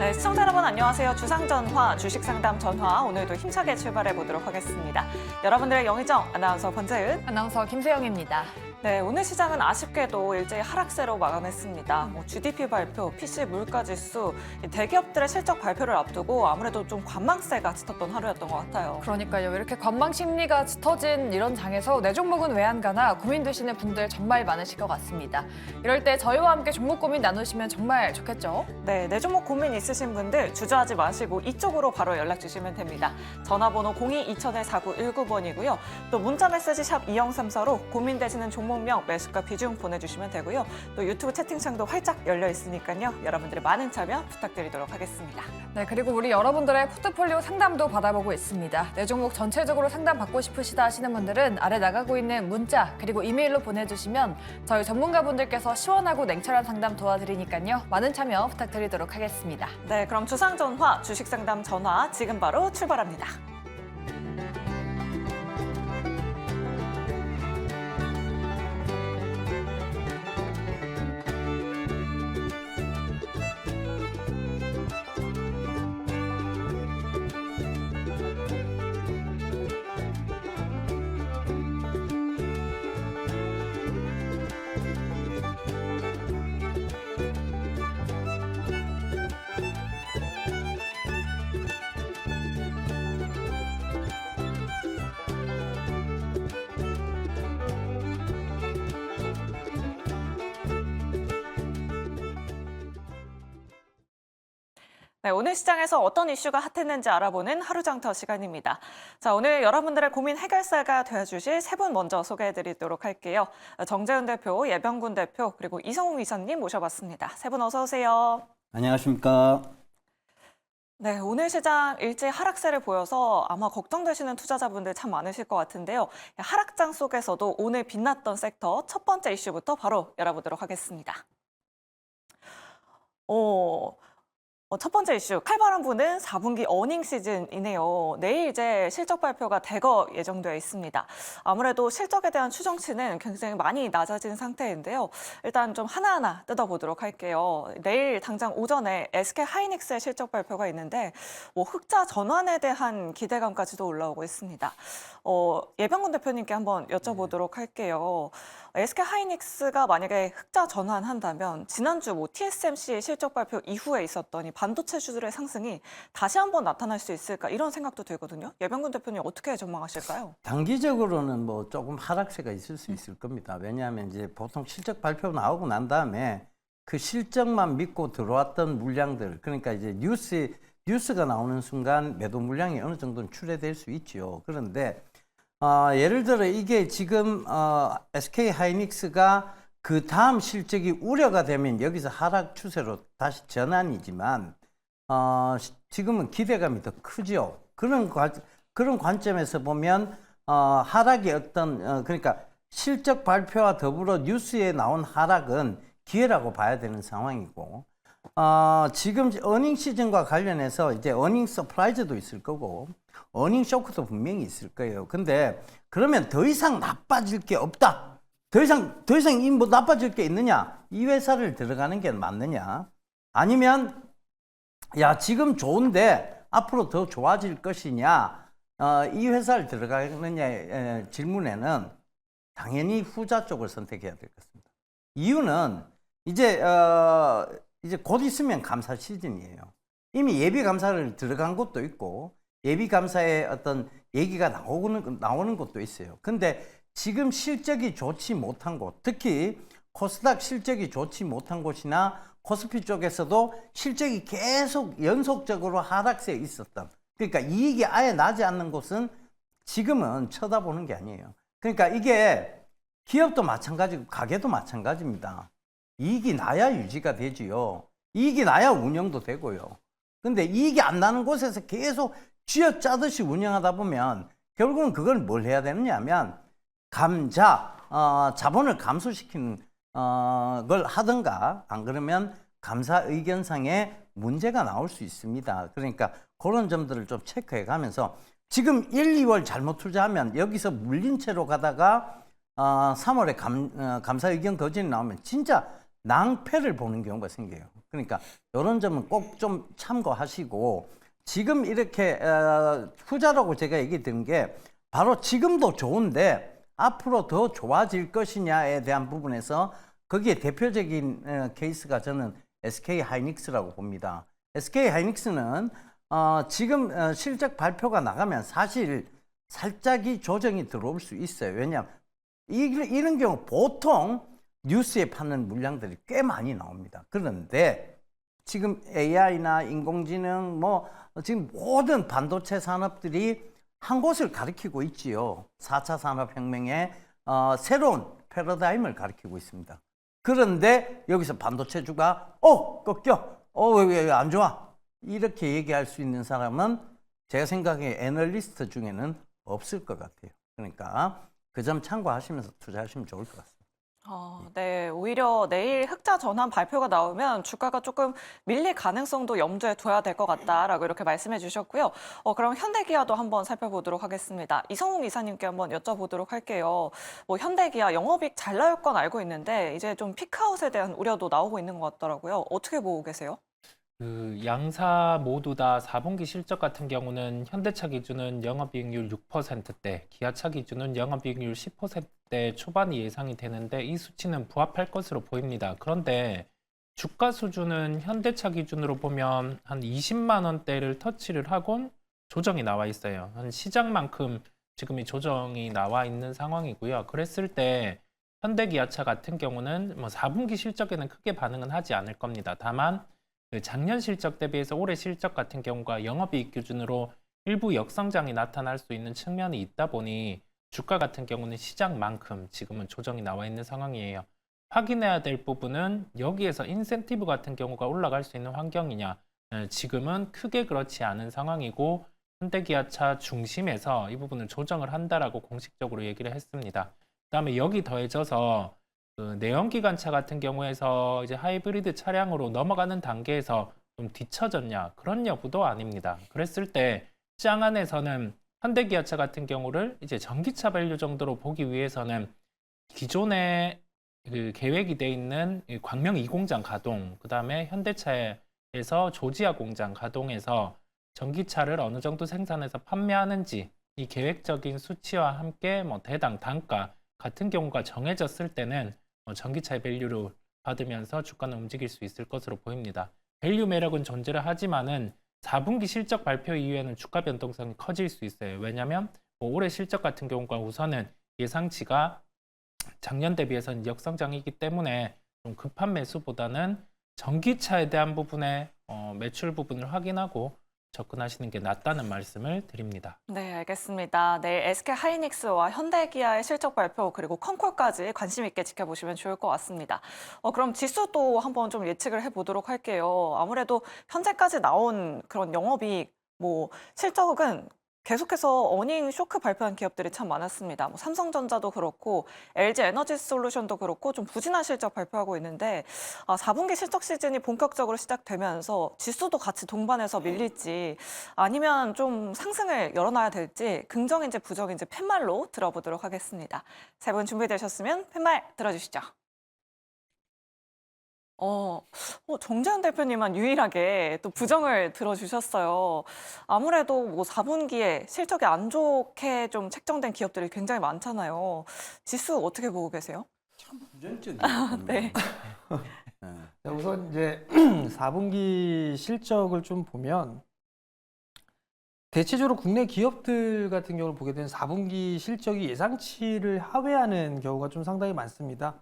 네, 시청자 여러분 안녕하세요. 주상전화, 주식상담 전화 오늘도 힘차게 출발해 보도록 하겠습니다. 여러분들의 영의정 아나운서 권재은, 아나운서 김세영입니다. 네, 오늘 시장은 아쉽게도 일제히 하락세로 마감했습니다. GDP 발표, PC 물가지수, 대기업들의 실적 발표를 앞두고 아무래도 좀 관망세가 짙었던 하루였던 것 같아요. 그러니까요. 이렇게 관망 심리가 짙어진 이런 장에서 내 종목은 왜 안 가나 고민되시는 분들 정말 많으실 것 같습니다. 이럴 때 저희와 함께 종목 고민 나누시면 정말 좋겠죠? 네, 내 종목 고민 있으신 분들 주저하지 마시고 이쪽으로 바로 연락 주시면 됩니다. 전화번호 02-2000-4919번이고요. 또 문자 메시지 샵 2034로 고민되시는 종목명, 매수가 비중 보내주시면 되고요. 또 유튜브 채팅창도 활짝 열려 있으니까요. 여러분들의 많은 참여 부탁드리도록 하겠습니다. 네, 그리고 우리 여러분들의 포트폴리오 상담도 받아보고 있습니다. 내 종목 전체적으로 상담 받고 싶으시다 하시는 분들은 아래 나가고 있는 문자 그리고 이메일로 보내주시면 저희 전문가분들께서 시원하고 냉철한 상담 도와드리니까요. 많은 참여 부탁드리도록 하겠습니다. 네, 그럼 주상전화, 주식상담 전화 지금 바로 출발합니다. 네, 오늘 시장에서 어떤 이슈가 핫했는지 알아보는 하루장터 시간입니다. 자, 오늘 여러분들의 고민 해결사가 되어주실 세 분 먼저 소개해드리도록 할게요. 정재은 대표, 예병군 대표, 그리고 이성웅 이사님 모셔봤습니다. 세 분 어서 오세요. 안녕하십니까. 네, 오늘 시장 일제히 하락세를 보여서 아마 걱정되시는 투자자분들 참 많으실 것 같은데요. 하락장 속에서도 오늘 빛났던 섹터 첫 번째 이슈부터 바로 열어보도록 하겠습니다. 첫 번째 이슈, 칼바람 부는 4분기 어닝 시즌이네요. 내일 이제 실적 발표가 대거 예정되어 있습니다. 아무래도 실적에 대한 추정치는 굉장히 많이 낮아진 상태인데요. 일단 좀 하나하나 뜯어보도록 할게요. 내일 당장 오전에 SK 하이닉스의 실적 발표가 있는데 흑자 전환에 대한 기대감까지도 올라오고 있습니다. 예병군 대표님께 한번 여쭤보도록 할게요. SK 하이닉스가 만약에 흑자 전환한다면 지난주 TSMC 실적 발표 이후에 있었던 이 반도체주들의 상승이 다시 한번 나타날 수 있을까 이런 생각도 들거든요. 예병군 대표님 어떻게 전망하실까요? 단기적으로는 조금 하락세가 있을 수 있을 겁니다. 왜냐하면 이제 보통 실적 발표 나오고 난 다음에 그 실적만 믿고 들어왔던 물량들, 그러니까 이제 뉴스가 나오는 순간 매도 물량이 어느 정도는 출회될 수 있죠. 그런데 예를 들어 이게 지금 SK 하이닉스가 그 다음 실적이 우려가 되면 여기서 하락 추세로 다시 전환이지만 지금은 기대감이 더 크죠. 그런 관점에서 보면 하락이 그러니까 실적 발표와 더불어 뉴스에 나온 하락은 기회라고 봐야 되는 상황이고 지금 어닝 시즌과 관련해서 이제 어닝 서프라이즈도 있을 거고 어닝 쇼크도 분명히 있을 거예요. 근데 그러면 더 이상 나빠질 게 없다. 더 이상 나빠질 게 있느냐? 이 회사를 들어가는 게 맞느냐? 아니면 야 지금 좋은데 앞으로 더 좋아질 것이냐? 이 회사를 들어가느냐의 질문에는 당연히 후자 쪽을 선택해야 될 것 같습니다. 이유는 이제 곧 있으면 감사 시즌이에요. 이미 예비 감사를 들어간 곳도 있고 예비 감사에 어떤 얘기가 나오는 곳도 있어요. 근데 지금 실적이 좋지 못한 곳, 특히 코스닥 실적이 좋지 못한 곳이나 코스피 쪽에서도 실적이 계속 연속적으로 하락세에 있었던, 그러니까 이익이 아예 나지 않는 곳은 지금은 쳐다보는 게 아니에요. 그러니까 이게 기업도 마찬가지고 가게도 마찬가지입니다. 이익이 나야 유지가 되지요. 이익이 나야 운영도 되고요. 근데 이익이 안 나는 곳에서 계속 쥐어짜듯이 운영하다 보면 결국은 그걸 뭘 해야 되느냐 하면 자본을 감소시키는 걸 하든가 안 그러면 감사 의견상에 문제가 나올 수 있습니다. 그러니까 그런 점들을 좀 체크해 가면서 지금 1, 2월 잘못 투자하면 여기서 물린 채로 가다가 3월에 감사 의견 거진이 나오면 진짜 낭패를 보는 경우가 생겨요. 그러니까 이런 점은 꼭 좀 참고하시고 지금 이렇게 후자라고 제가 얘기 드린 게 바로 지금도 좋은데 앞으로 더 좋아질 것이냐에 대한 부분에서 거기에 대표적인 케이스가 저는 SK 하이닉스라고 봅니다. SK 하이닉스는 지금 실적 발표가 나가면 사실 살짝이 조정이 들어올 수 있어요. 왜냐하면 이런 경우 보통 뉴스에 파는 물량들이 꽤 많이 나옵니다. 그런데 지금 AI나 인공지능 지금 모든 반도체 산업들이 한 곳을 가리키고 있지요. 4차 산업혁명의 새로운 패러다임을 가리키고 있습니다. 그런데 여기서 반도체주가 꺾여. 왜 안 좋아? 이렇게 얘기할 수 있는 사람은 제가 생각에 애널리스트 중에는 없을 것 같아요. 그러니까 그 점 참고하시면서 투자하시면 좋을 것 같습니다. 네, 오히려 내일 흑자 전환 발표가 나오면 주가가 조금 밀릴 가능성도 염두에 둬야 될 것 같다라고 이렇게 말씀해 주셨고요. 그럼 현대기아도 한번 살펴보도록 하겠습니다. 이성웅 이사님께 한번 여쭤보도록 할게요. 현대기아 영업이익 잘 나올 건 알고 있는데 이제 좀 피크아웃에 대한 우려도 나오고 있는 것 같더라고요. 어떻게 보고 계세요? 그 양사 모두 다 4분기 실적 같은 경우는 현대차 기준은 영업이익률 6%대, 기아차 기준은 영업이익률 10%대 초반이 예상이 되는데 이 수치는 부합할 것으로 보입니다. 그런데 주가 수준은 현대차 기준으로 보면 한 20만 원대를 터치를 하곤 조정이 나와 있어요. 한 시장만큼 지금 이 조정이 나와 있는 상황이고요. 그랬을 때 현대기아차 같은 경우는 4분기 실적에는 크게 반응은 하지 않을 겁니다. 다만 작년 실적 대비해서 올해 실적 같은 경우가 영업이익 기준으로 일부 역성장이 나타날 수 있는 측면이 있다 보니 주가 같은 경우는 시장만큼 지금은 조정이 나와 있는 상황이에요. 확인해야 될 부분은 여기에서 인센티브 같은 경우가 올라갈 수 있는 환경이냐. 지금은 크게 그렇지 않은 상황이고 현대기아차 중심에서 이 부분을 조정을 한다라고 공식적으로 얘기를 했습니다. 그다음에 여기 더해져서 그 내연기관차 같은 경우에서 이제 하이브리드 차량으로 넘어가는 단계에서 좀 뒤처졌냐 그런 여부도 아닙니다. 그랬을 때 시장 안에서는 현대기아차 같은 경우를 이제 전기차 밸류 정도로 보기 위해서는 기존에 그 계획이 돼 있는 광명 2공장 가동, 그 다음에 현대차에서 조지아 공장 가동해서 전기차를 어느 정도 생산해서 판매하는지 이 계획적인 수치와 함께 대당 단가 같은 경우가 정해졌을 때는 전기차의 밸류를 받으면서 주가는 움직일 수 있을 것으로 보입니다. 밸류 매력은 존재를 하지만은 4분기 실적 발표 이후에는 주가 변동성이 커질 수 있어요. 왜냐하면 올해 실적 같은 경우가 우선은 예상치가 작년 대비해서는 역성장이기 때문에 좀 급한 매수보다는 전기차에 대한 부분의 매출 부분을 확인하고 접근하시는 게 낫다는 말씀을 드립니다. 네, 알겠습니다. 내일 SK 하이닉스와 현대기아의 실적 발표 그리고 컨콜까지 관심 있게 지켜보시면 좋을 것 같습니다. 그럼 지수도 한번 좀 예측을 해보도록 할게요. 아무래도 현재까지 나온 그런 영업이익, 실적은 계속해서 어닝 쇼크 발표한 기업들이 참 많았습니다. 삼성전자도 그렇고 LG 에너지 솔루션도 그렇고 좀 부진한 실적 발표하고 있는데 4분기 실적 시즌이 본격적으로 시작되면서 지수도 같이 동반해서 밀릴지 아니면 좀 상승을 열어놔야 될지 긍정인지 부정인지 팻말로 들어보도록 하겠습니다. 세 분 준비되셨으면 팻말 들어주시죠. 정재현 대표님만 유일하게 또 부정을 들어주셨어요. 아무래도 4분기에 실적이 안 좋게 좀 책정된 기업들이 굉장히 많잖아요. 지수 어떻게 보고 계세요? 부정적이에요. 네. 네, 우선 이제 4분기 실적을 좀 보면 대체적으로 국내 기업들 같은 경우를 보게 되면 4분기 실적이 예상치를 하회하는 경우가 좀 상당히 많습니다.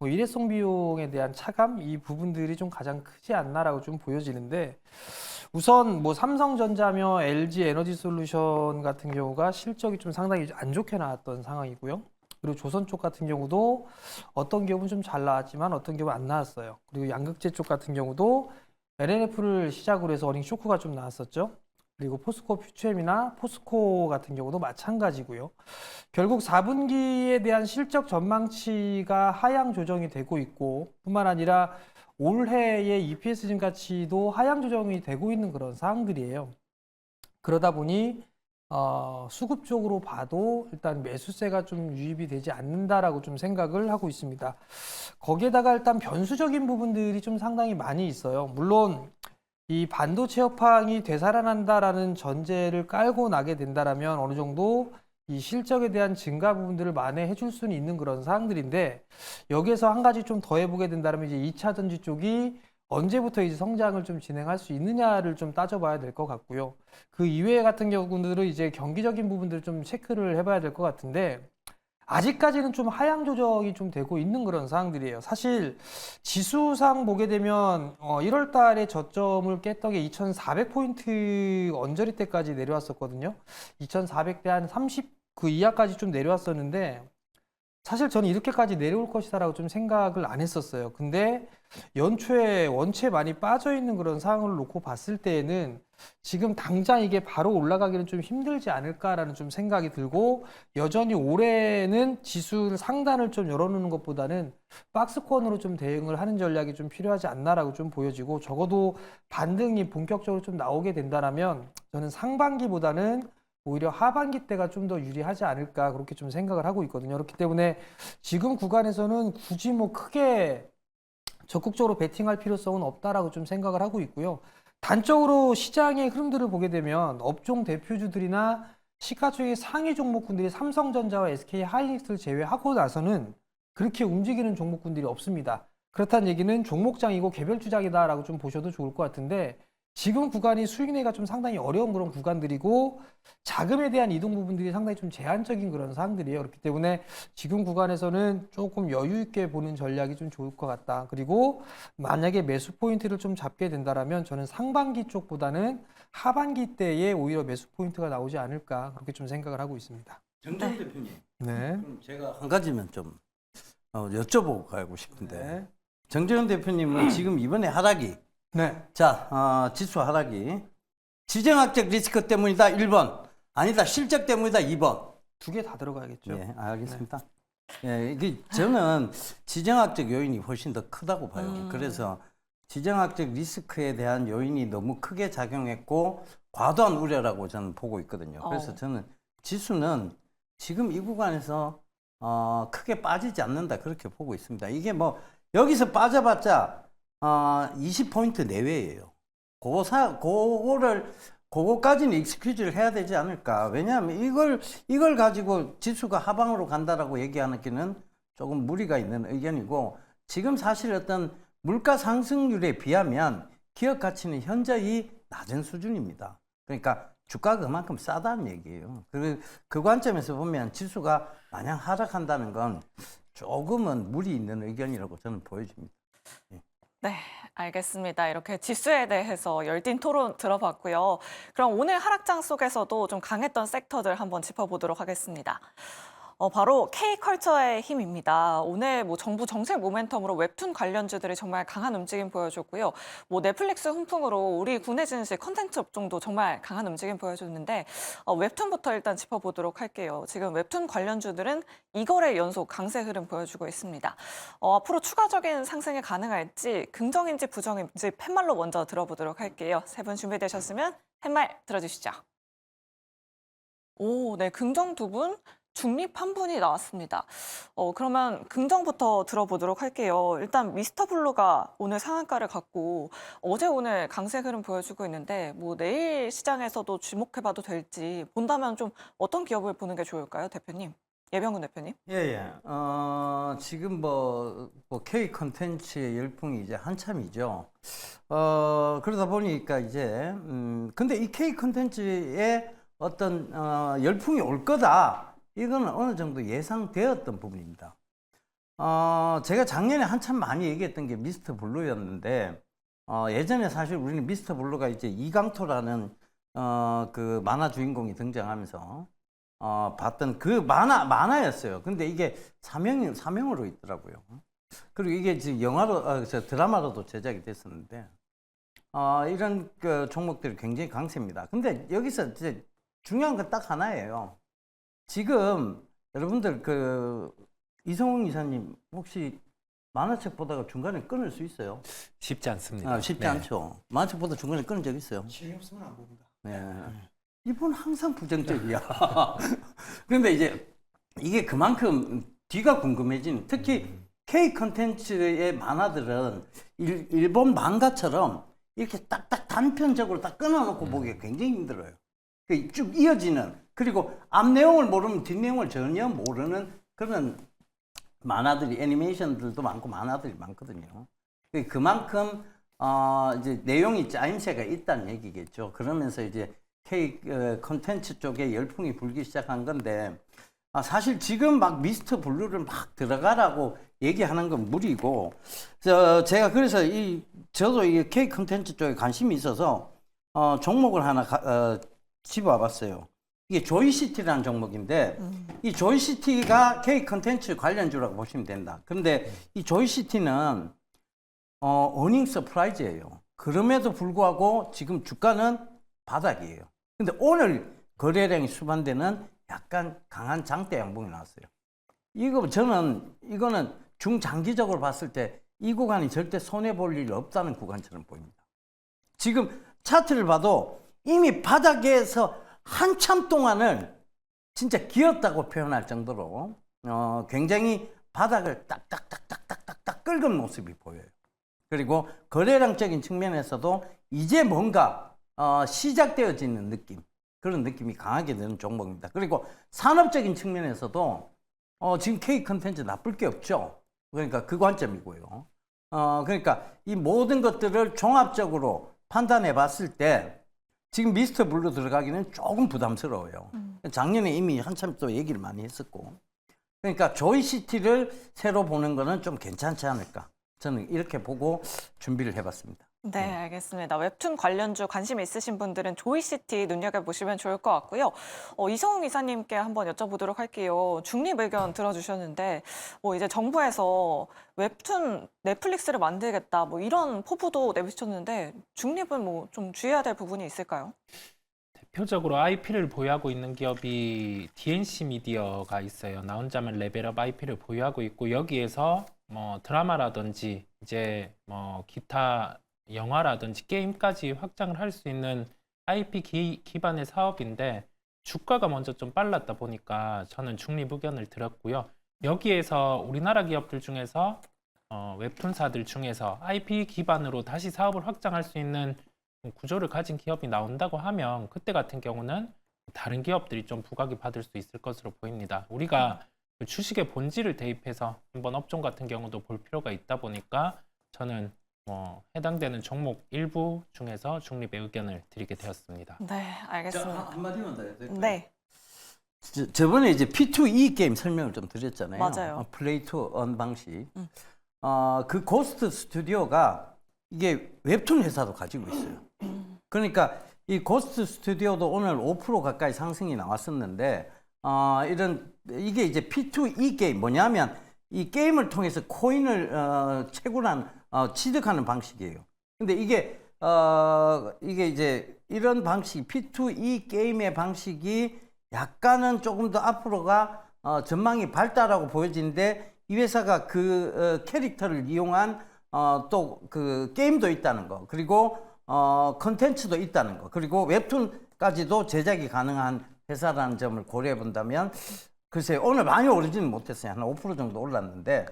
일회성 비용에 대한 차감 이 부분들이 좀 가장 크지 않나라고 좀 보여지는데 우선 삼성전자며 LG 에너지 솔루션 같은 경우가 실적이 좀 상당히 안 좋게 나왔던 상황이고요. 그리고 조선 쪽 같은 경우도 어떤 기업은 좀 잘 나왔지만 어떤 기업은 안 나왔어요. 그리고 양극재 쪽 같은 경우도 LNF를 시작으로 해서 어닝 쇼크가 좀 나왔었죠. 그리고 포스코 퓨처엠이나 포스코 같은 경우도 마찬가지고요. 결국 4분기에 대한 실적 전망치가 하향 조정이 되고 있고 뿐만 아니라 올해의 EPS 증가치도 하향 조정이 되고 있는 그런 상황들이에요. 그러다 보니 수급 쪽으로 봐도 일단 매수세가 좀 유입이 되지 않는다라고 좀 생각을 하고 있습니다. 거기에다가 일단 변수적인 부분들이 좀 상당히 많이 있어요. 물론 이 반도체 업황이 되살아난다라는 전제를 깔고 나게 된다라면 어느 정도 이 실적에 대한 증가 부분들을 만회해 줄 수는 있는 그런 사항들인데, 여기에서 한 가지 좀 더 해보게 된다면 이제 2차 전지 쪽이 언제부터 이제 성장을 좀 진행할 수 있느냐를 좀 따져봐야 될 것 같고요. 그 이외에 같은 경우들은 이제 경기적인 부분들을 좀 체크를 해봐야 될 것 같은데, 아직까지는 좀 하향 조정이 좀 되고 있는 그런 사항들이에요. 사실 지수상 보게 되면 1월 달에 저점을 깼던 게 2,400포인트 언저리 때까지 내려왔었거든요. 2,400대 한 30 그 이하까지 좀 내려왔었는데, 사실 저는 이렇게까지 내려올 것이다라고 좀 생각을 안 했었어요. 근데 연초에 원체 많이 빠져 있는 그런 상황을 놓고 봤을 때에는 지금 당장 이게 바로 올라가기는 좀 힘들지 않을까라는 좀 생각이 들고, 여전히 올해는 지수 상단을 좀 열어놓는 것보다는 박스권으로 좀 대응을 하는 전략이 좀 필요하지 않나라고 좀 보여지고, 적어도 반등이 본격적으로 좀 나오게 된다라면 저는 상반기보다는 오히려 하반기 때가 좀 더 유리하지 않을까 그렇게 좀 생각을 하고 있거든요. 그렇기 때문에 지금 구간에서는 굳이 뭐 크게 적극적으로 베팅할 필요성은 없다라고 좀 생각을 하고 있고요. 단적으로 시장의 흐름들을 보게 되면 업종 대표주들이나 시가총액 상위 종목군들이 삼성전자와 SK하이닉스를 제외하고 나서는 그렇게 움직이는 종목군들이 없습니다. 그렇다는 얘기는 종목장이고 개별 주장이다라고 좀 보셔도 좋을 것 같은데, 지금 구간이 수익 내기가 좀 상당히 어려운 그런 구간들이고, 자금에 대한 이동 부분들이 상당히 좀 제한적인 그런 사항들이에요. 그렇기 때문에 지금 구간에서는 조금 여유 있게 보는 전략이 좀 좋을 것 같다. 그리고 만약에 매수 포인트를 좀 잡게 된다라면 저는 상반기 쪽보다는 하반기 때에 오히려 매수 포인트가 나오지 않을까 그렇게 좀 생각을 하고 있습니다. 정정 대표님, 네. 그럼 제가 한 가지만 좀 여쭤보고 가고 싶은데, 네. 정재훈 대표님은 지금 이번에 하락이, 네. 자, 지수 하락이 지정학적 리스크 때문이다 1번, 아니다 실적 때문이다 2번. 두 개 다 들어가야겠죠. 예, 알겠습니다. 예, 이게 저는 지정학적 요인이 훨씬 더 크다고 봐요. 그래서 지정학적 리스크에 대한 요인이 너무 크게 작용했고 과도한 우려라고 저는 보고 있거든요. 그래서 저는 지수는 지금 이 구간에서 크게 빠지지 않는다 그렇게 보고 있습니다. 이게 뭐 여기서 빠져봤자 20포인트 내외예요. 그거까지는 익스큐즈를 해야 되지 않을까. 왜냐하면 이걸 가지고 지수가 하방으로 간다라고 얘기하는 게는 조금 무리가 있는 의견이고, 지금 사실 어떤 물가 상승률에 비하면 기업 가치는 현저히 낮은 수준입니다. 그러니까 주가가 그만큼 싸다는 얘기예요. 그 관점에서 보면 지수가 마냥 하락한다는 건 조금은 무리 있는 의견이라고 저는 보여집니다. 네, 알겠습니다. 이렇게 지수에 대해서 열띤 토론 들어봤고요. 그럼 오늘 하락장 속에서도 좀 강했던 섹터들 한번 짚어보도록 하겠습니다. 바로 K컬처의 힘입니다. 오늘 뭐 정부 정책 모멘텀으로 웹툰 관련주들이 정말 강한 움직임 보여줬고요. 뭐 넷플릭스 훈풍으로 우리 국내 증시 컨텐츠 업종도 정말 강한 움직임 보여줬는데, 웹툰부터 일단 짚어보도록 할게요. 지금 웹툰 관련주들은 2거래 연속 강세 흐름 보여주고 있습니다. 앞으로 추가적인 상승이 가능할지 긍정인지 부정인지 팻말로 먼저 들어보도록 할게요. 세 분 준비되셨으면 팻말 들어주시죠. 오, 네, 긍정 두 분. 중립 한 분이 나왔습니다. 그러면 긍정부터 들어보도록 할게요. 일단 미스터 블루가 오늘 상한가를 갖고 어제 오늘 강세 흐름 보여주고 있는데, 뭐 내일 시장에서도 주목해봐도 될지 본다면 좀 어떤 기업을 보는 게 좋을까요, 대표님? 예병근 대표님? 예. 지금 뭐 K 컨텐츠의 열풍이 이제 한참이죠. 그러다 보니까 이제 근데 이 K 컨텐츠에 어떤 열풍이 올 거다. 이거는 어느 정도 예상되었던 부분입니다. 제가 작년에 한참 많이 얘기했던 게 미스터 블루였는데, 예전에 사실 우리는 미스터 블루가 이제 이강토라는 그 만화 주인공이 등장하면서 봤던 그 만화였어요. 근데 이게 사명으로 있더라고요. 그리고 이게 지금 드라마로도 제작이 됐었는데, 이런 그 종목들이 굉장히 강세입니다. 근데 여기서 이제 중요한 건 딱 하나예요. 지금 여러분들 이성웅 이사님 혹시 만화책 보다가 중간에 끊을 수 있어요? 쉽지 않습니다. 쉽지 네. 않죠. 만화책 보다 중간에 끊은 적 있어요? 재미없으면 안 봅니다. 네. 이분 항상 부정적이야. 그런데 이제 이게 그만큼 뒤가 궁금해지는, 특히 K 컨텐츠의 만화들은 일본 망가처럼 이렇게 딱딱 단편적으로 딱 끊어놓고 보기가 굉장히 힘들어요. 쭉 이어지는, 그리고 앞 내용을 모르면 뒷 내용을 전혀 모르는 그런 만화들이, 애니메이션들도 많고 만화들이 많거든요. 그만큼 이제 내용이 짜임새가 있다는 얘기겠죠. 그러면서 이제 K 컨텐츠 쪽에 열풍이 불기 시작한 건데, 사실 지금 막 미스터 블루를 막 들어가라고 얘기하는 건 무리고, 제가 그래서 저도 이 K 컨텐츠 쪽에 관심이 있어서 종목을 하나 집어와봤어요. 이게 조이시티라는 종목인데, 이 조이시티가 K 컨텐츠 관련주라고 보시면 된다. 그런데 이 조이시티는 어닝 서프라이즈예요. 그럼에도 불구하고 지금 주가는 바닥이에요. 근데 오늘 거래량이 수반되는 약간 강한 장대 양봉이 나왔어요. 이거는 중장기적으로 봤을 때 이 구간이 절대 손해볼 일 없다는 구간처럼 보입니다. 지금 차트를 봐도 이미 바닥에서 한참 동안을 진짜 기었다고 표현할 정도로 굉장히 바닥을 딱딱딱딱딱딱 긁은 모습이 보여요. 그리고 거래량적인 측면에서도 이제 뭔가 시작되어지는 느낌, 그런 느낌이 강하게 드는 종목입니다. 그리고 산업적인 측면에서도 지금 K 컨텐츠 나쁠 게 없죠. 그러니까 그 관점이고요. 그러니까 이 모든 것들을 종합적으로 판단해 봤을 때 지금 미스터 블루 들어가기는 조금 부담스러워요. 작년에 이미 한참 또 얘기를 많이 했었고. 그러니까 조이시티를 새로 보는 거는 좀 괜찮지 않을까. 저는 이렇게 보고 준비를 해봤습니다. 네, 알겠습니다. 웹툰 관련주 관심 있으신 분들은 조이시티 눈여겨보시면 좋을 것 같고요. 이성웅 이사님께 한번 여쭤보도록 할게요. 중립 의견 들어주셨는데, 이제 정부에서 웹툰 넷플릭스를 만들겠다, 이런 포부도 내비쳤는데, 중립은 좀 주의해야 될 부분이 있을까요? 대표적으로 IP를 보유하고 있는 기업이 DNC 미디어가 있어요. 나 혼자만 레벨업 IP를 보유하고 있고, 여기에서 드라마라든지 이제 기타 영화라든지 게임까지 확장을 할 수 있는 IP 기반의 사업인데, 주가가 먼저 좀 빨랐다 보니까 저는 중립 의견을 들었고요. 여기에서 우리나라 기업들 중에서 웹툰사들 중에서 IP 기반으로 다시 사업을 확장할 수 있는 구조를 가진 기업이 나온다고 하면, 그때 같은 경우는 다른 기업들이 좀 부각이 받을 수 있을 것으로 보입니다. 우리가 그 주식의 본질을 대입해서 한번 업종 같은 경우도 볼 필요가 있다 보니까 저는 해당되는 종목 일부 중에서 중립의 의견을 드리게 되었습니다. 네, 알겠습니다. 한마디만 더 해도 될까요? 네, 저번에 이제 P2E 게임 설명을 좀 드렸잖아요. 맞아요. 플레이 투 언 방식. 그 고스트 스튜디오가 이게 웹툰 회사도 가지고 있어요. 그러니까 이 고스트 스튜디오도 오늘 5% 가까이 상승이 나왔었는데, 이게 이제 P2E 게임 뭐냐면 이 게임을 통해서 코인을 취득하는 방식이에요. 근데 이게 이제 이런 방식, P2E 게임의 방식이 약간은 조금 더 앞으로가 전망이 밝다라고 보여지는데, 이 회사가 그 캐릭터를 이용한 또 그 게임도 있다는 거, 그리고 컨텐츠도 있다는 거, 그리고 웹툰까지도 제작이 가능한 회사라는 점을 고려해 본다면, 글쎄요, 오늘 많이 오르지는 못했어요. 한 5% 정도 올랐는데,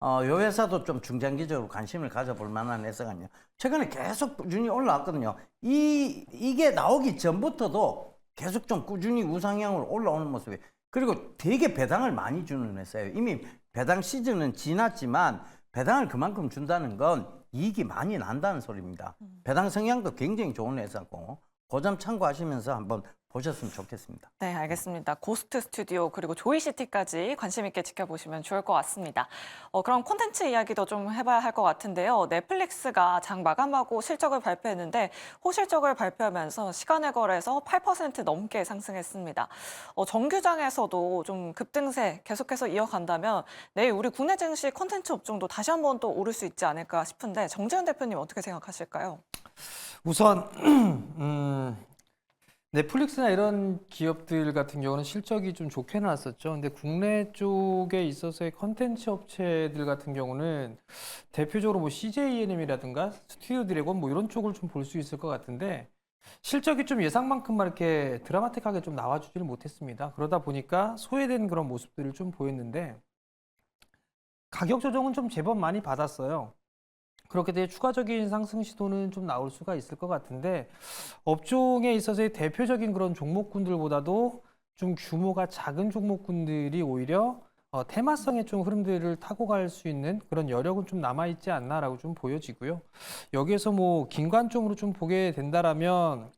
이 회사도 좀 중장기적으로 관심을 가져볼 만한 회사거든요. 최근에 계속 꾸준히 올라왔거든요. 이게 나오기 전부터도 계속 좀 꾸준히 우상향으로 올라오는 모습이에요. 그리고 되게 배당을 많이 주는 회사예요. 이미 배당 시즌은 지났지만 배당을 그만큼 준다는 건 이익이 많이 난다는 소리입니다. 배당 성향도 굉장히 좋은 회사고, 그 점 참고하시면서 한번 보셨으면 좋겠습니다. 네, 알겠습니다. 고스트 스튜디오 그리고 조이시티까지 관심 있게 지켜보시면 좋을 것 같습니다. 그럼 콘텐츠 이야기도 좀 해봐야 할 것 같은데요. 넷플릭스가 장 마감하고 실적을 발표했는데, 호실적을 발표하면서 시간의 거래에서 8% 넘게 상승했습니다. 정규장에서도 좀 급등세 계속해서 이어간다면 내일 우리 국내 증시 콘텐츠 업종도 다시 한번 또 오를 수 있지 않을까 싶은데, 정재훈 대표님 어떻게 생각하실까요? 우선 넷플릭스나 이런 기업들 같은 경우는 실적이 좀 좋게 나왔었죠. 근데 국내 쪽에 있어서의 컨텐츠 업체들 같은 경우는 대표적으로 CJ ENM이라든가 스튜디오 드래곤 이런 쪽을 좀 볼 수 있을 것 같은데, 실적이 좀 예상만큼만 이렇게 드라마틱하게 좀 나와주지를 못했습니다. 그러다 보니까 소외된 그런 모습들을 좀 보였는데 가격 조정은 좀 제법 많이 받았어요. 그렇게 되면 추가적인 상승 시도는 좀 나올 수가 있을 것 같은데 업종에 있어서의 대표적인 그런 종목군들보다도 좀 규모가 작은 종목군들이 오히려 테마성의 좀 흐름들을 타고 갈 수 있는 그런 여력은 좀 남아있지 않나라고 좀 보여지고요. 여기에서 뭐 긴관점으로 좀 보게 된다라면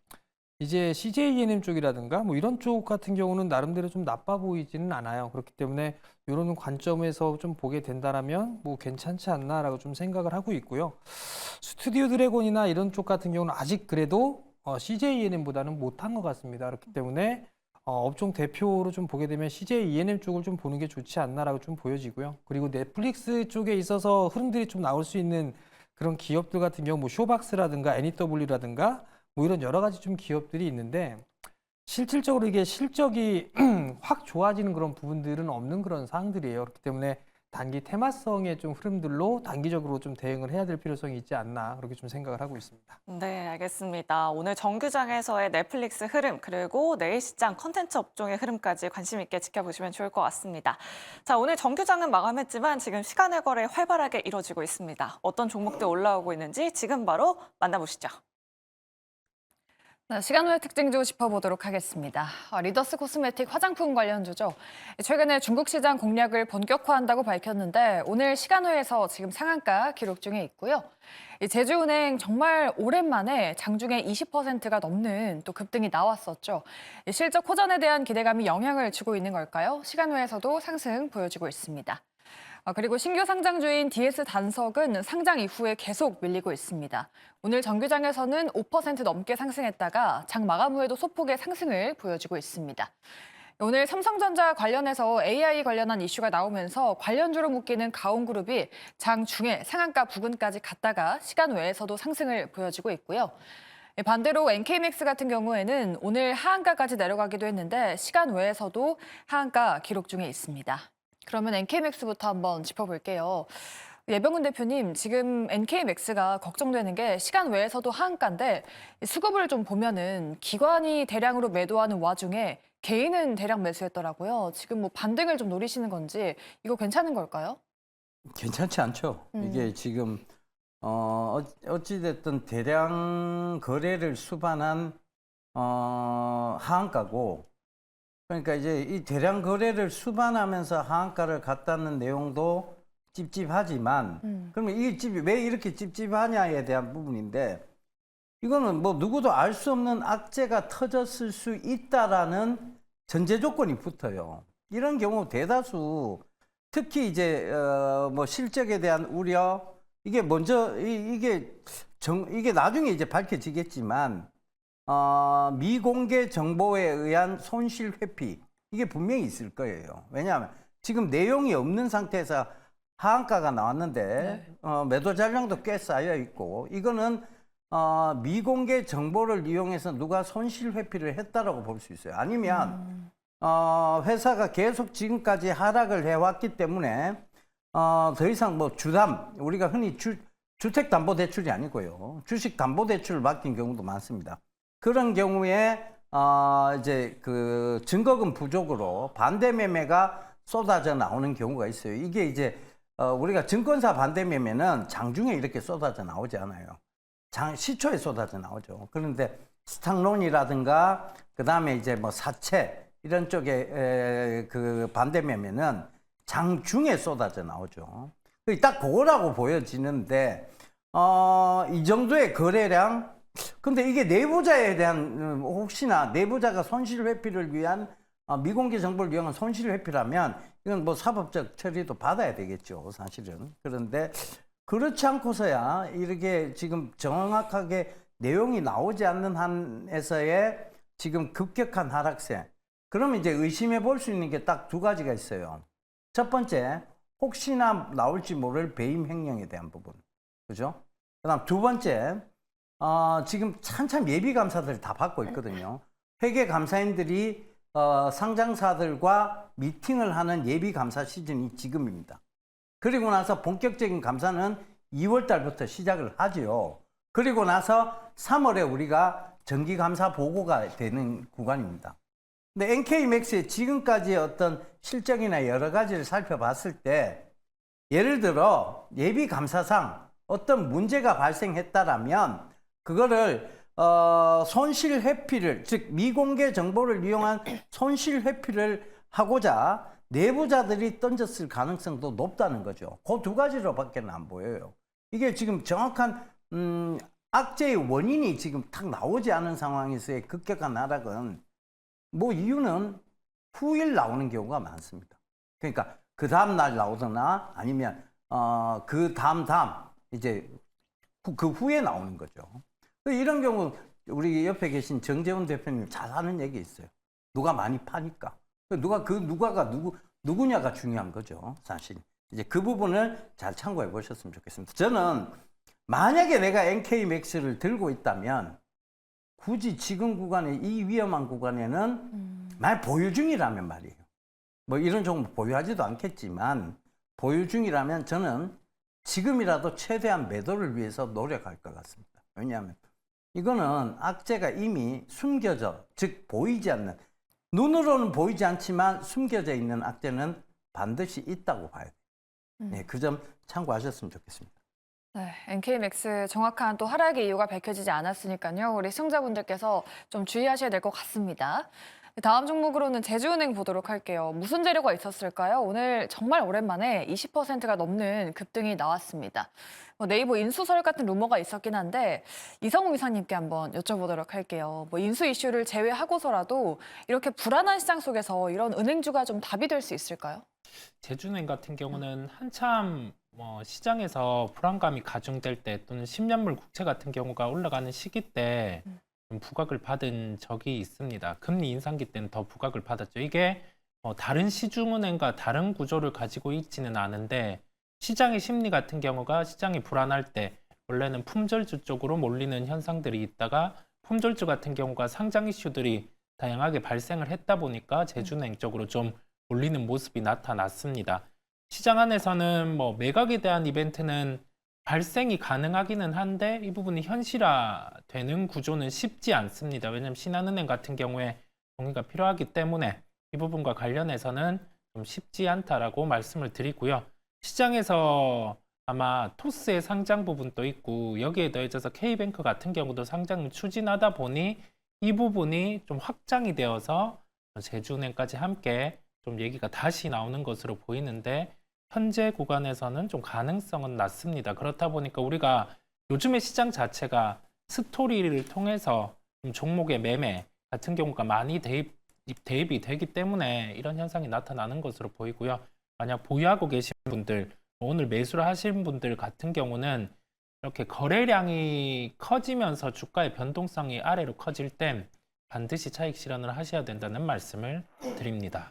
이제 CJENM 쪽이라든가 뭐 이런 쪽 같은 경우는 나름대로 좀 나빠 보이지는 않아요. 그렇기 때문에 이런 관점에서 좀 보게 된다라면 뭐 괜찮지 않나라고 좀 생각을 하고 있고요. 스튜디오 드래곤이나 이런 쪽 같은 경우는 아직 그래도 CJENM보다는 못한 것 같습니다. 그렇기 때문에 업종 대표로 좀 보게 되면 CJENM 쪽을 좀 보는 게 좋지 않나라고 좀 보여지고요. 그리고 넷플릭스 쪽에 있어서 흐름들이 좀 나올 수 있는 그런 기업들 같은 경우 뭐 쇼박스라든가 NEW라든가 뭐 이런 여러 가지 좀 기업들이 있는데 실질적으로 이게 실적이 확 좋아지는 그런 부분들은 없는 그런 사항들이에요. 그렇기 때문에 단기 테마성의 좀 흐름들로 단기적으로 좀 대응을 해야 될 필요성이 있지 않나 그렇게 좀 생각을 하고 있습니다. 네, 알겠습니다. 오늘 정규장에서의 넷플릭스 흐름 그리고 내일 시장 컨텐츠 업종의 흐름까지 관심 있게 지켜보시면 좋을 것 같습니다. 자, 오늘 정규장은 마감했지만 지금 시간의 거래 활발하게 이루어지고 있습니다. 어떤 종목들 올라오고 있는지 지금 바로 만나보시죠. 네, 시간 후의 특징주 짚어보도록 하겠습니다. 리더스 코스메틱 화장품 관련주죠. 최근에 중국 시장 공략을 본격화한다고 밝혔는데 오늘 시간후에서 지금 상한가 기록 중에 있고요. 제주은행 정말 오랜만에 장중에 20%가 넘는 또 급등이 나왔었죠. 실적 호전에 대한 기대감이 영향을 주고 있는 걸까요? 시간후에서도 상승 보여주고 있습니다. 그리고 신규 상장주인 DS 단석은 상장 이후에 계속 밀리고 있습니다. 오늘 정규장에서는 5% 넘게 상승했다가 장 마감 후에도 소폭의 상승을 보여주고 있습니다. 오늘 삼성전자 관련해서 AI 관련한 이슈가 나오면서 관련주로 묶이는 가온그룹이 장 중에 상한가 부근까지 갔다가 시간 외에서도 상승을 보여주고 있고요. 반대로 NK맥스 같은 경우에는 오늘 하한가까지 내려가기도 했는데 시간 외에서도 하한가 기록 중에 있습니다. 그러면 NK맥스부터 한번 짚어볼게요. 예병훈 대표님, 지금 NK맥스가 걱정되는 게 시간 외에서도 하한가인데 수급을 좀 보면은 기관이 대량으로 매도하는 와중에 개인은 대량 매수했더라고요. 지금 뭐 반등을 좀 노리시는 건지 이거 괜찮은 걸까요? 괜찮지 않죠. 이게 지금 어찌됐든 대량 거래를 수반한 하한가고 그러니까 이제 이 대량 거래를 수반하면서 하한가를 갔다는 내용도 찝찝하지만 그러면 이 찝이 왜 이렇게 찝찝하냐에 대한 부분인데 이거는 뭐 누구도 알 수 없는 악재가 터졌을 수 있다라는 전제 조건이 붙어요. 이런 경우 대다수 특히 이제 뭐 실적에 대한 우려 이게 먼저 이게 나중에 이제 밝혀지겠지만 미공개 정보에 의한 손실 회피 이게 분명히 있을 거예요. 왜냐하면 지금 내용이 없는 상태에서 하한가가 나왔는데 매도 잔량도 꽤 쌓여 있고 이거는 미공개 정보를 이용해서 누가 손실 회피를 했다라고 볼 수 있어요. 아니면 회사가 계속 지금까지 하락을 해왔기 때문에 더 이상 뭐 주담 우리가 흔히 주택담보대출이 아니고요. 주식담보대출을 맡긴 경우도 많습니다. 그런 경우에 이제 그 증거금 부족으로 반대 매매가 쏟아져 나오는 경우가 있어요. 이게 이제 우리가 증권사 반대 매매는 장중에 이렇게 쏟아져 나오지 않아요. 시초에 쏟아져 나오죠. 그런데 스탁론이라든가 그다음에 이제 뭐 사채 이런 쪽에 그 반대 매매는 장중에 쏟아져 나오죠. 딱 그거라고 보여지는데 이 정도의 거래량 근데 이게 내부자에 대한 혹시나 내부자가 손실 회피를 위한 미공개 정보를 이용한 손실 회피라면 이건 뭐 사법적 처리도 받아야 되겠죠, 사실은. 그런데 그렇지 않고서야 이렇게 지금 정확하게 내용이 나오지 않는 한에서의 지금 급격한 하락세. 그러면 이제 의심해 볼 수 있는 게 딱 두 가지가 있어요. 첫 번째, 혹시나 나올지 모를 배임 횡령에 대한 부분. 그죠? 그다음 두 번째, 지금 한참 예비 감사들을 다 받고 있거든요. 회계 감사인들이 상장사들과 미팅을 하는 예비 감사 시즌이 지금입니다. 그리고 나서 본격적인 감사는 2월 달부터 시작을 하죠. 그리고 나서 3월에 우리가 정기 감사 보고가 되는 구간입니다. 근데 NK맥스의 지금까지의 어떤 실적이나 여러 가지를 살펴봤을 때 예를 들어 예비 감사상 어떤 문제가 발생했다라면 그거를 손실 회피를, 즉 미공개 정보를 이용한 손실 회피를 하고자 내부자들이 던졌을 가능성도 높다는 거죠. 그 두 가지로밖에 안 보여요. 이게 지금 정확한 악재의 원인이 지금 탁 나오지 않은 상황에서의 급격한 하락은 뭐 이유는 후일 나오는 경우가 많습니다. 그러니까 그 다음 날 나오거나 아니면 그 다음 이제 그 후에 나오는 거죠. 이런 경우 우리 옆에 계신 정재훈 대표님 잘 하는 얘기 있어요. 누가 많이 파니까. 누가가 누구냐가 중요한 거죠. 사실 이제 그 부분을 잘 참고해 보셨으면 좋겠습니다. 저는 만약에 내가 NK맥스를 들고 있다면 굳이 지금 구간에 이 위험한 구간에는 만약 보유 중이라면 말이에요. 뭐 이런 종목 보유하지도 않겠지만 보유 중이라면 저는 지금이라도 최대한 매도를 위해서 노력할 것 같습니다. 왜냐하면 이거는 악재가 이미 숨겨져, 즉 보이지 않는, 눈으로는 보이지 않지만 숨겨져 있는 악재는 반드시 있다고 봐야 돼요. 네, 그 점 참고하셨으면 좋겠습니다. 네, NK맥스 정확한 또 하락의 이유가 밝혀지지 않았으니까요. 우리 시청자분들께서 좀 주의하셔야 될 것 같습니다. 다음 종목으로는 제주은행 보도록 할게요. 무슨 재료가 있었을까요? 오늘 정말 오랜만에 20%가 넘는 급등이 나왔습니다. 네이버 인수설 같은 루머가 있었긴 한데 이성우 이사님께 한번 여쭤보도록 할게요. 인수 이슈를 제외하고서라도 이렇게 불안한 시장 속에서 이런 은행주가 좀 답이 될 수 있을까요? 제주은행 같은 경우는 한참 시장에서 불안감이 가중될 때 또는 10년물 국채 같은 경우가 올라가는 시기 때 좀 부각을 받은 적이 있습니다. 금리 인상기 때는 더 부각을 받았죠. 이게 다른 시중은행과 다른 구조를 가지고 있지는 않은데 시장의 심리 같은 경우가 시장이 불안할 때 원래는 품절주 쪽으로 몰리는 현상들이 있다가 품절주 같은 경우가 상장 이슈들이 다양하게 발생을 했다 보니까 제주은행 쪽으로 좀 몰리는 모습이 나타났습니다. 시장 안에서는 매각에 대한 이벤트는 발생이 가능하기는 한데 이 부분이 현실화되는 구조는 쉽지 않습니다. 왜냐하면 신한은행 같은 경우에 동의가 필요하기 때문에 이 부분과 관련해서는 좀 쉽지 않다라고 말씀을 드리고요. 시장에서 아마 토스의 상장 부분도 있고 여기에 더해져서 K뱅크 같은 경우도 상장을 추진하다 보니 이 부분이 좀 확장이 되어서 제주은행까지 함께 좀 얘기가 다시 나오는 것으로 보이는데 현재 구간에서는 좀 가능성은 낮습니다. 그렇다 보니까 우리가 요즘의 시장 자체가 스토리를 통해서 좀 종목의 매매 같은 경우가 많이 대입이 되기 때문에 이런 현상이 나타나는 것으로 보이고요. 만약 보유하고 계신 분들, 오늘 매수를 하신 분들 같은 경우는 이렇게 거래량이 커지면서 주가의 변동성이 아래로 커질 땐 반드시 차익 실현을 하셔야 된다는 말씀을 드립니다.